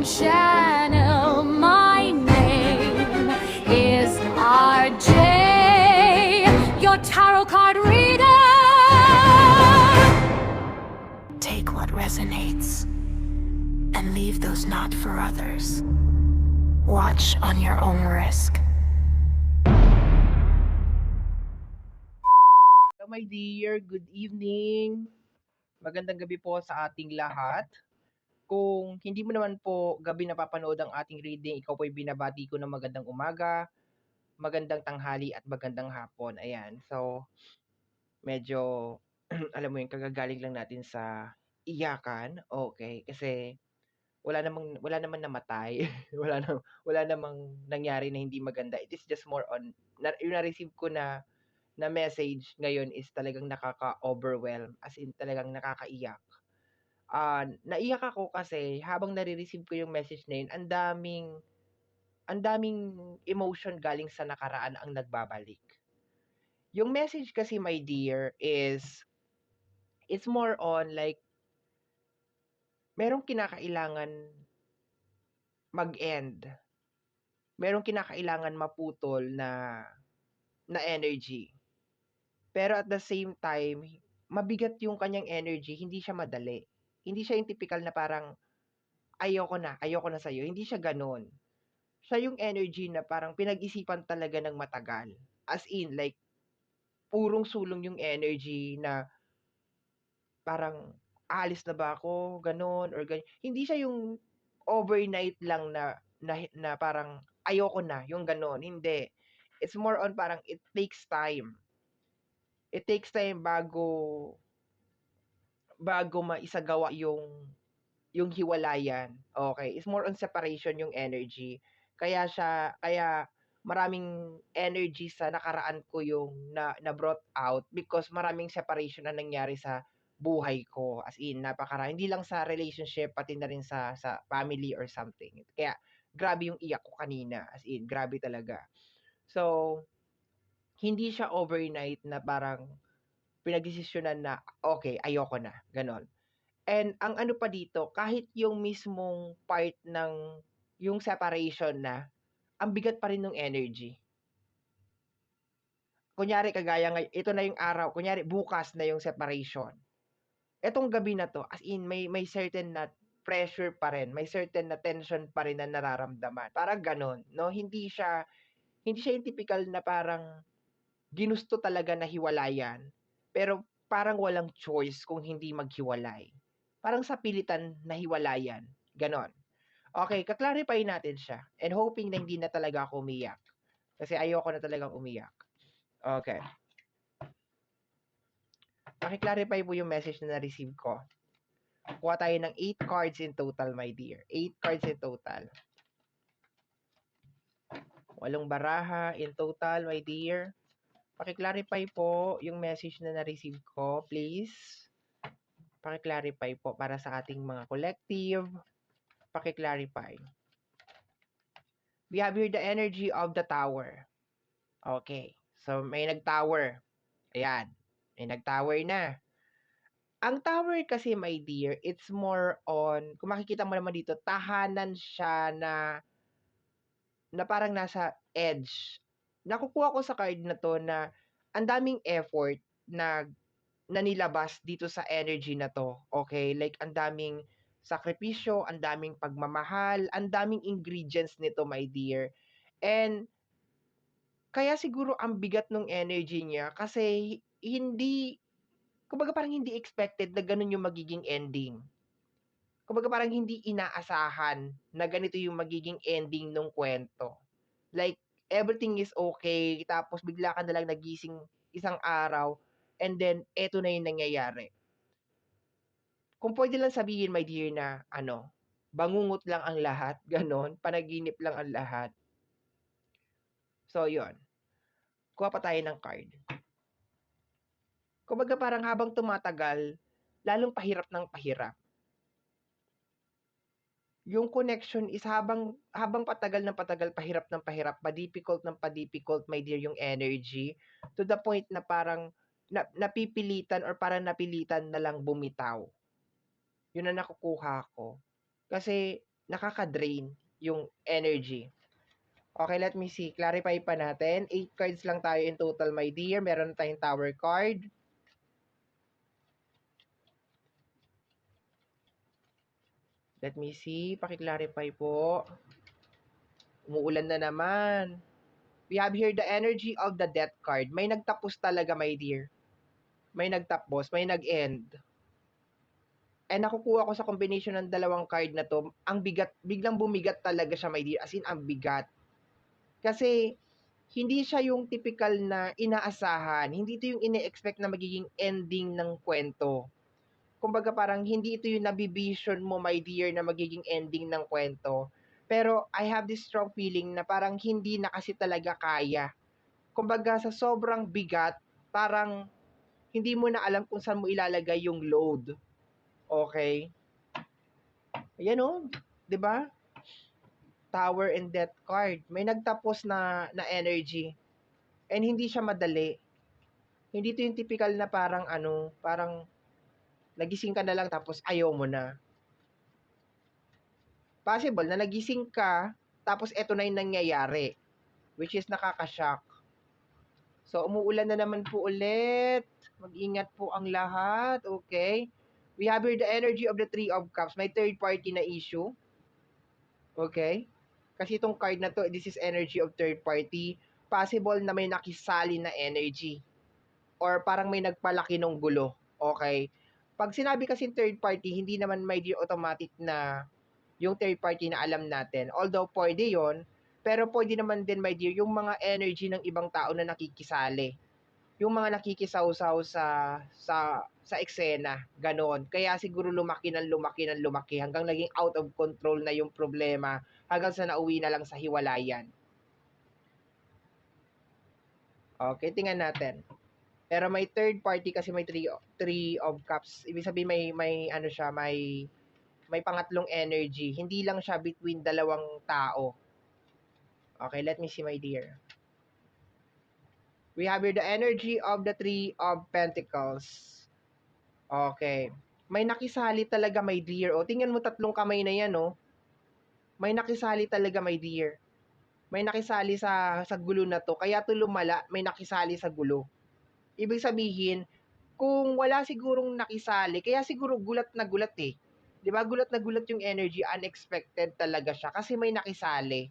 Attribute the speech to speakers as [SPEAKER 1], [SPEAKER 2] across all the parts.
[SPEAKER 1] channel. My name is RJ, your tarot card reader. Take what resonates and leave those not for others. Watch on your own risk.
[SPEAKER 2] Hello, my dear. Good evening. Magandang gabi po sa ating lahat. Kung hindi mo naman po gabi napapanood ang ating reading, ikaw po'y binabati ko ng magandang umaga, magandang tanghali at magandang hapon. Ayan. So, medyo alam mo 'yun, kagagaling lang natin sa iyakan. Okay, kasi wala namang namatay. Wala namang nangyari na hindi maganda. It is just more on yung na-receive ko na message ngayon is talagang nakaka-overwhelm, as in talagang nakakaiyak. Naiyak ako kasi habang nare-receive ko yung message na yun, ang daming emotion galing sa nakaraan ang nagbabalik. Yung message kasi, my dear, it's more on like merong kinakailangan mag-end. Merong kinakailangan maputol na energy. Pero at the same time, mabigat yung kanyang energy, hindi siya madali. Hindi siya yung typical na parang ayoko na sa'yo. Hindi siya gano'n. Siya yung energy na parang pinag-isipan talaga ng matagal. As in, like, purong sulong yung energy na parang aalis na ba ako, gano'n, or ganyan. Hindi siya yung overnight lang na parang ayoko na, yung gano'n. Hindi. It's more on parang it takes time. It takes time bago maisagawa yung hiwalayan. Okay, it's more on separation yung energy. Kaya maraming energy sa nakaraan ko yung na brought out because maraming separation na nangyari sa buhay ko. As in, hindi lang sa relationship, pati na rin sa family or something. Kaya grabe yung iyak ko kanina. As in, grabe talaga. So, hindi siya overnight na parang pinagdesisyonan na, okay, ayoko na, ganon. And ang ano pa dito, kahit yung mismong part ng yung separation na, ang bigat pa rin ng energy. Kunyari kagaya ito na yung araw, kunyari bukas na yung separation. Etong gabi na 'to, as in may certain na pressure pa rin, may certain na tension pa rin na nararamdaman. Parang gano'n, 'no? Hindi siya yung tipikal na parang ginusto talaga na hiwalayan, pero parang walang choice kung hindi maghiwalay. Parang sa pilitan na hiwalayan, gano'n. Okay, ka-clarify natin siya and hoping na hindi na talaga ako umiyak. Kasi ayoko na talagang umiyak. Okay. Paki-clarify po yung message na na-receive ko. Kuha tayo ng 8 cards in total, my dear. 8 cards in total. 8 baraha in total, my dear. Paki-clarify po yung message na na-receive ko, please. Paki-clarify po para sa ating mga collective. Paki-clarify. We have here the energy of the tower. Okay. So, may nag-tower. Ayan. May nag-tower na. Ang tower kasi, my dear, it's more on, kung makikita mo naman dito, tahanan siya na parang nasa edge. Nakukuha ko sa card na to na ang daming effort na nilabas dito sa energy na to. Okay? Like, ang daming sakripisyo, ang daming pagmamahal, ang daming ingredients nito, my dear. And kaya siguro ang bigat ng energy niya kasi kumbaga parang hindi expected na ganun yung magiging ending. Kumbaga parang hindi inaasahan na ganito yung magiging ending ng kwento. Like, everything is okay, tapos bigla ka nalang nagising isang araw, and then eto na yung nangyayari. Kung pwede lang sabihin, my dear, na bangungot lang ang lahat, ganon, panaginip lang ang lahat. So, yon. Kuha pa tayo ng card. Kumbaga parang habang tumatagal, lalong pahirap ng pahirap. Yung connection is habang patagal ng patagal, pahirap ng pahirap, pa-difficult ng pa-difficult, my dear, yung energy, to the point na parang napipilitan or parang napilitan na lang bumitaw. Yun ang nakukuha ko. Kasi nakaka-drain yung energy. Okay, let me see. Clarify pa natin. 8 cards lang tayo in total, my dear. Meron tayong tower card. Let me see. Paki-clarify po. Umuulan na naman. We have here the energy of the death card. May nagtapos talaga, my dear. May nagtapos, may nag-end. And nakukuha ko sa combination ng dalawang card na to, ang bigat, biglang bumigat talaga siya, my dear. As in, ang bigat. Kasi, hindi siya yung typical na inaasahan. Hindi ito yung ine-expect na magiging ending ng kwento. Kumbaga parang hindi ito yung nabivision mo, my dear, na magiging ending ng kwento. Pero I have this strong feeling na parang hindi na kasi talaga kaya. Kumbaga sa sobrang bigat, parang hindi mo na alam kung saan mo ilalagay yung load. Okay? Ayan o, 'di ba? Tower and Death card. May nagtapos na energy. And hindi siya madali. Hindi ito yung typical na parang parang nagising ka na lang tapos ayaw mo na. Possible na nagising ka, tapos eto na yung nangyayari. Which is nakakashock. So, umuulan na naman po ulit. Mag-ingat po ang lahat. Okay? We have here the energy of the Three of Cups. May third party na issue. Okay? Kasi itong card na to, this is energy of third party. Possible na may nakisali na energy. Or parang may nagpalaki ng gulo. Okay? Pag sinabi kasi third party, hindi naman may dear automatic na yung third party na alam natin. Although pwede yon, pero pwede naman din, my dear, yung mga energy ng ibang tao na nakikisali. Yung mga nakikisawsaw sa eksena, ganoon. Kaya siguro lumaki hanggang naging out of control na yung problema hanggang sa nauwi na lang sa hiwalayan. Okay, tingnan natin. Pero may third party kasi may three of cups. Ibig sabihin may ano siya, may pangatlong energy. Hindi lang siya between dalawang tao. Okay, let me see, my dear. We have here the energy of the Three of Pentacles. Okay. May nakisali talaga, my dear. O, tingnan mo, tatlong kamay na yan, oh. May nakisali talaga, my dear. May nakisali sa gulo na to. Kaya to lumala, may nakisali sa gulo. Ibig sabihin, kung wala sigurong nakisali, kaya siguro gulat na gulat eh. 'Di ba? Gulat na gulat yung energy, unexpected talaga siya kasi may nakisali.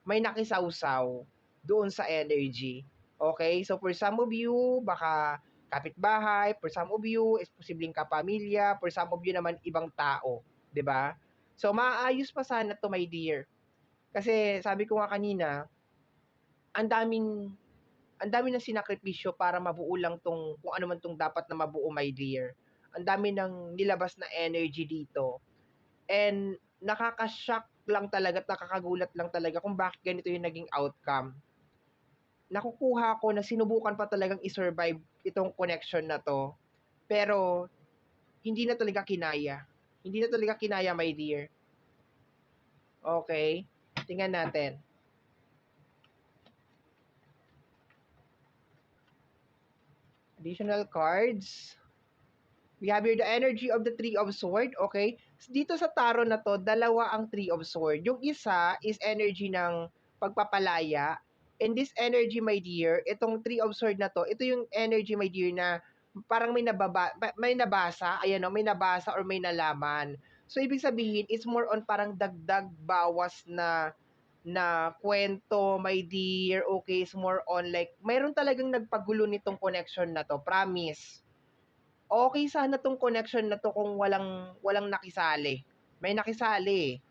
[SPEAKER 2] May nakisawsaw doon sa energy. Okay? So for some of you, baka kapitbahay, for some of you, is posibleng kapamilya, for some of you naman ibang tao, 'di ba? So maayos pa sana to, my dear. Kasi sabi ko nga kanina, ang daming ang dami ng sinakripisyo para mabuo lang tong kung ano man tong dapat na mabuo, my dear. Ang dami ng nilabas na energy dito. And nakaka-shock lang talaga at nakakagulat lang talaga kung bakit ganito yung naging outcome. Nakukuha ko na sinubukan pa talagang i-survive itong connection na to. Pero hindi na talaga kinaya. Hindi na talaga kinaya, my dear. Okay? Tingnan natin. Additional cards. We have here the energy of the Three of Swords, okay? Dito sa tarot na to, dalawa ang Three of Swords. Yung isa is energy ng pagpapalaya. And this energy, my dear, itong Three of Swords na to, ito yung energy, my dear, na parang may nabasa, ayan o, may nabasa or may nalaman. So, ibig sabihin, it's more on parang dagdag bawas na kwento, my dear, okay? It's more on like, mayroon talagang nagpagulo nitong connection na to, promise. Okay sana tong connection na to kung walang nakisali. May nakisali.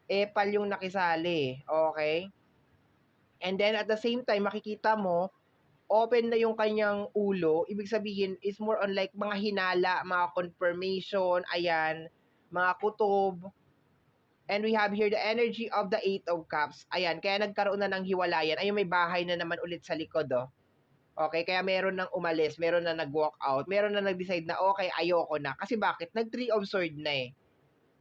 [SPEAKER 2] Epal yung nakisali, okay? And then at the same time makikita mo open na yung kanyang ulo. Ibig sabihin is more on like mga hinala, mga confirmation, ayan, mga kutob. And we have here the energy of the Eight of Cups. Ayan, kaya nagkaroon na ng hiwalayan. Ayun, may bahay na naman ulit sa likod, oh. Okay, kaya meron nang umalis, meron na nag-walk out, meron na nag-decide na okay, ayoko na. Kasi bakit? Nag-Three of Swords na eh.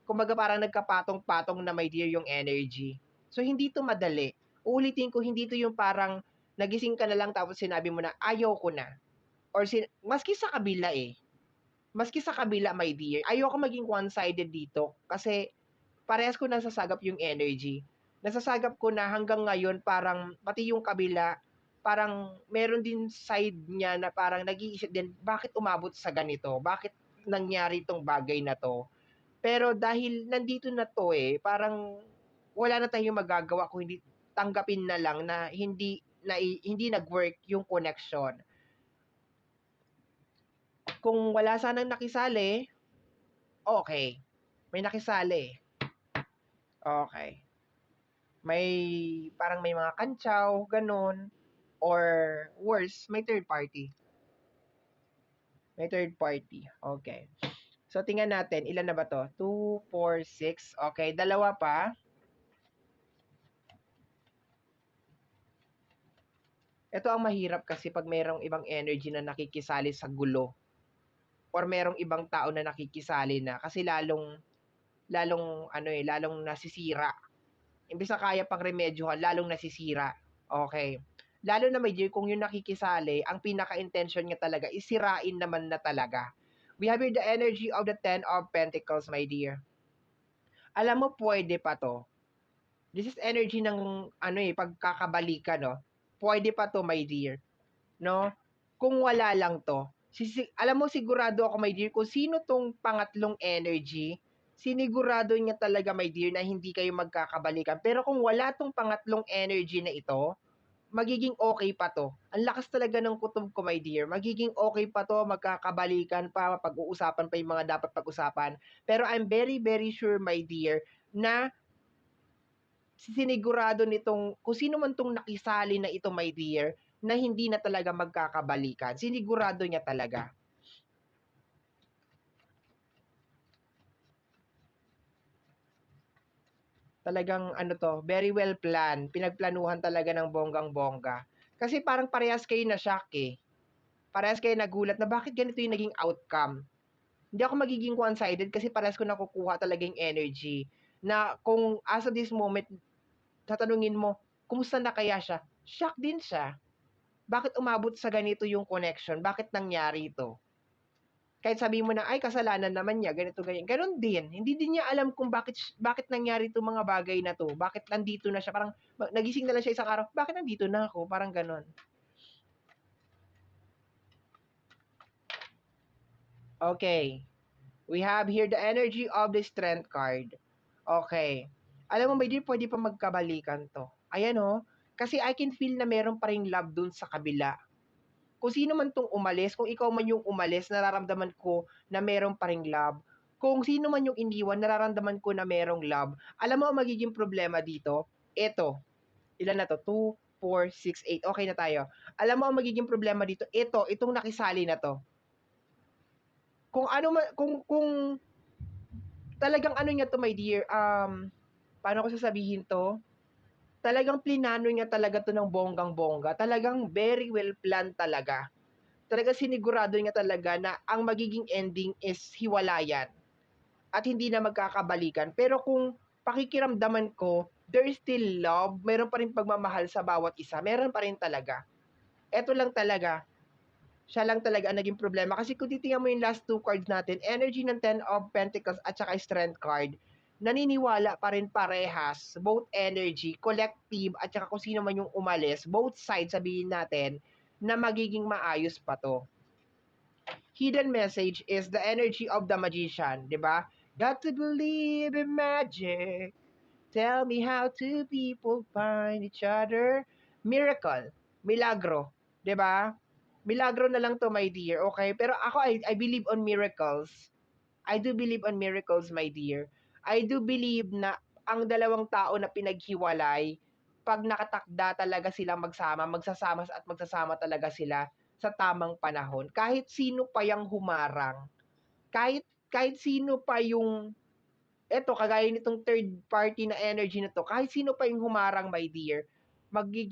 [SPEAKER 2] Kumbaga parang nagkapatong-patong na, my dear, yung energy. So hindi to madali. Uulitin ko, hindi to yung parang nagising ka na lang tapos sinabi mo na ayoko na. Or maski sa kabila eh. Maski sa kabila, my dear, ayoko maging one-sided dito kasi parehas ko nasasagap yung energy. Nasasagap ko na hanggang ngayon parang pati yung kabila, parang meron din side niya na parang nag-iisip din, bakit umabot sa ganito? Bakit nangyari 'tong bagay na 'to? Pero dahil nandito na 'to, parang wala na tayong magagawa kung hindi tanggapin na lang na hindi nag-work yung connection. Kung wala sanang nakisali, okay, may nakisali, okay. May parang may mga kantsaw, gano'n, or worse, may third party. May third party, okay. So, tingnan natin, ilan na ba 'to? 2, 4, 6, okay, dalawa pa. Ito ang mahirap kasi 'pag merong ibang energy na nakikisali sa gulo or merong ibang tao na nakikisali na kasi lalong lalong ano, lalong nasisira. Imbes na kaya pang remedyohan, lalong nasisira, okay. Lalo na my dear kung yung nakikisali ang pinaka-intention niya talaga is sirain naman na talaga. We have here the energy of the Ten of Pentacles, my dear. Alam mo puwede pa 'to. This is energy ng ano, pagkakabalikan 'no. Puwede pa 'to, my dear, 'no? Kung wala lang 'to, alam mo sigurado ako, my dear, kung sino 'tong pangatlong energy, sinigurado niya talaga, my dear, na hindi kayo magkakabalikan. Pero kung wala 'tong pangatlong energy na ito, magiging okay pa 'to. Ang lakas talaga ng kutob ko, my dear. Magiging okay pa 'to, magkakabalikan pa, pag-uusapan pa yung mga dapat pag-usapan. Pero I'm very, very sure, my dear, na sinigurado nitong kung sino man 'tong nakisali na ito, my dear, na hindi na talaga magkakabalikan. Sinigurado niya talaga. Talagang ano 'to, very well planned. Pinagplanuhan talaga ng bonggang-bongga. Kasi parang parehas kayo na-shock, Parehas kayo nagulat na bakit ganito yung naging outcome. Hindi ako magiging one-sided kasi parehas ko nakukuha talaga yung energy na kung as of this moment, tatanungin mo, kumusta na kaya siya? Shock din siya. Bakit umabot sa ganito yung connection? Bakit nangyari ito? Kahit sabihin mo na, ay kasalanan naman niya, ganito, ganyan. Ganon din. Hindi din niya alam kung bakit nangyari itong mga bagay na to. Bakit nandito na siya. Parang nagising na lang siya isang araw, bakit nandito na ako? Parang ganon. Okay. We have here the energy of the strength card. Okay. Alam mo, may di pwede pa magkabalikan to. Ayan oh. Kasi I can feel na meron pa ring love dun sa kabila. Kung sino man tong umalis, kung ikaw man yung umalis, nararamdaman ko na meron pa ring love. Kung sino man yung iniwan, nararamdaman ko na merong love. Alam mo ang magiging problema dito? Ito. Ilan na to? 2, 4, 6, 8. Okay na tayo. Alam mo ang magiging problema dito? Itong nakisali na to. Kung ano man, kung talagang ano niya to, my dear, paano ko sasabihin to? Talagang plinano niya talaga to ng bonggang-bongga. Talagang very well planned talaga. Talagang sinigurado niya talaga na ang magiging ending is hiwalayan at hindi na magkakabalikan. Pero kung pakikiramdaman ko, there is still love, meron pa rin pagmamahal sa bawat isa, meron pa rin talaga. Eto lang talaga, siya lang talaga ang naging problema. Kasi kung titingnan mo yung last two cards natin, energy ng Ten of Pentacles at saka Strength card, naniniwala pa rin parehas, both energy, collective, at saka kung sino man yung umalis, both sides, sabihin natin, na magiging maayos pa to. Hidden message is the energy of the magician, di ba? Got to believe in magic. Tell me how two people find each other. Miracle, milagro, di ba? Milagro na lang to, my dear, okay? Pero ako, I believe on miracles. I do believe on miracles, my dear. I do believe na ang dalawang tao na pinaghiwalay, pag nakatakda talaga silang magsama, magsasama at magsasama talaga sila sa tamang panahon. Kahit sino pa yung humarang, kahit sino pa yung eto kagaya nitong third party na energy na to, kahit sino pa yung humarang, my dear,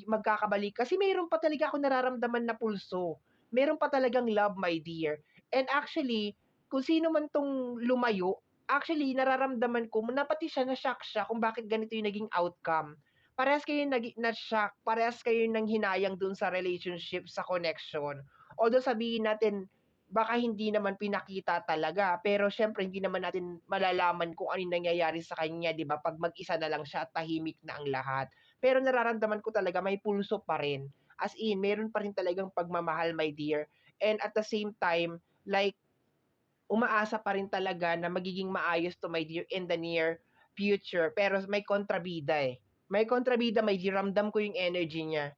[SPEAKER 2] magkakabalik. Kasi mayroon pa talaga ako nararamdaman na pulso. Meron pa talagang love, my dear. And actually, kung sino man tong lumayo, actually, nararamdaman ko na pati siya, na-shock siya kung bakit ganito yung naging outcome. Parehas kayo na-shock, parehas kayo nang hinayang dun sa relationship, sa connection. Although sabihin natin, baka hindi naman pinakita talaga, pero siyempre hindi naman natin malalaman kung ano yung nangyayari sa kanya, 'di ba, 'pag mag-isa na lang siya at tahimik na ang lahat. Pero nararamdaman ko talaga may pulso pa rin, as in meron pa rin talagang pagmamahal, my dear. And at the same time, like, umaasa pa rin talaga na magiging maayos 'to, my dear, in the near future. Pero may kontrabida, eh. May kontrabida, my dear, ramdam ko yung energy niya.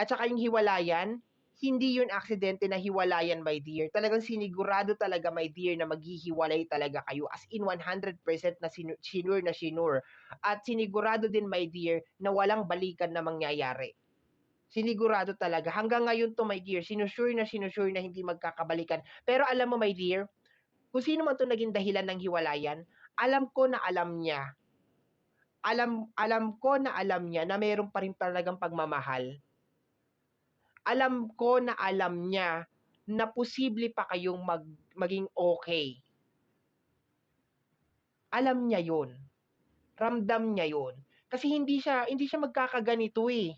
[SPEAKER 2] At saka yung hiwalayan, hindi yun aksidente na hiwalayan, my dear. Talagang sinigurado talaga, my dear, na maghihiwalay talaga kayo. As in 100% na sinure na sinure. At sinigurado din, my dear, na walang balikan na mangyayari. Sinigurado talaga. Hanggang ngayon to, my dear, sinusure na hindi magkakabalikan. Pero alam mo, my dear, kung sino man to naging dahilan ng hiwalayan, alam ko na alam niya. Alam ko na alam niya na meron pa rin talagang pagmamahal. Alam ko na alam niya na posible pa kayong maging okay. Alam niya 'yun, ramdam niya 'yun. Kasi hindi siya magkakaganito, eh.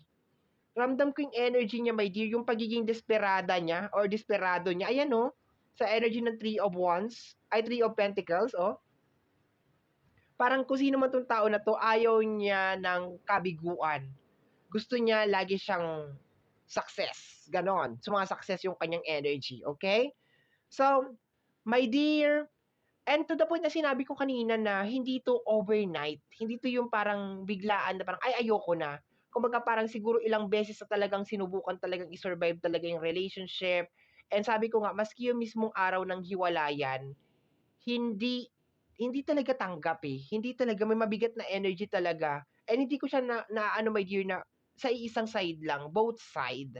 [SPEAKER 2] Ramdam ko yung energy niya, my dear, yung pagiging desperada niya or desperado niya. Ayan, oh, sa energy ng Three of Pentacles, oh. Parang kung sino man 'tong tao na 'to, ayaw niya ng kabiguan. Gusto niya lagi siyang success, gano'n. Suma-success yung kanyang energy, okay? So, my dear, and to the point na sinabi ko kanina na hindi 'to overnight, hindi 'to yung parang biglaan na parang, "Ay, ayoko na." Kumbaga parang siguro ilang beses na talagang sinubukan talagang i-survive talaga yung relationship, and sabi ko nga maski yung mismong araw ng hiwalayan, hindi hindi talaga tanggap, eh. Hindi talaga, may mabigat na energy talaga, and hindi ko siya naano, my dear, na sa iisang side lang, both side.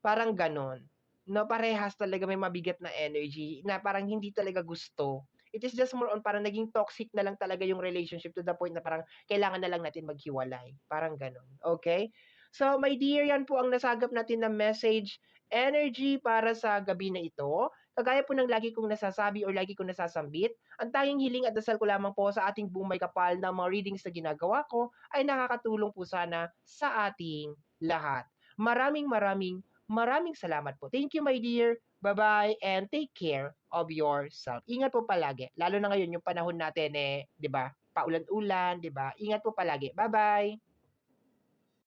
[SPEAKER 2] Parang gano'n, 'no, parehas talaga may mabigat na energy na parang hindi talaga gusto. It is just more on parang naging toxic na lang talaga yung relationship to the point na parang kailangan na lang natin maghiwalay, parang gano'n, okay? So, my dear, yan po ang nasagap natin na message energy para sa gabi na ito. Kagaya po ng lagi kong nasasabi or lagi kong nasasambit, ang tanging hiling at dasal ko lamang po sa ating buong may kapal na mga readings na ginagawa ko ay nakakatulong po sana sa ating lahat. Maraming maraming maraming salamat po. Thank you, my dear. Bye-bye and take care of yourself. Ingat po palagi. Lalo na ngayon yung panahon natin, eh, 'di ba? Paulan-ulan, 'di ba? Ingat po palagi. Bye-bye.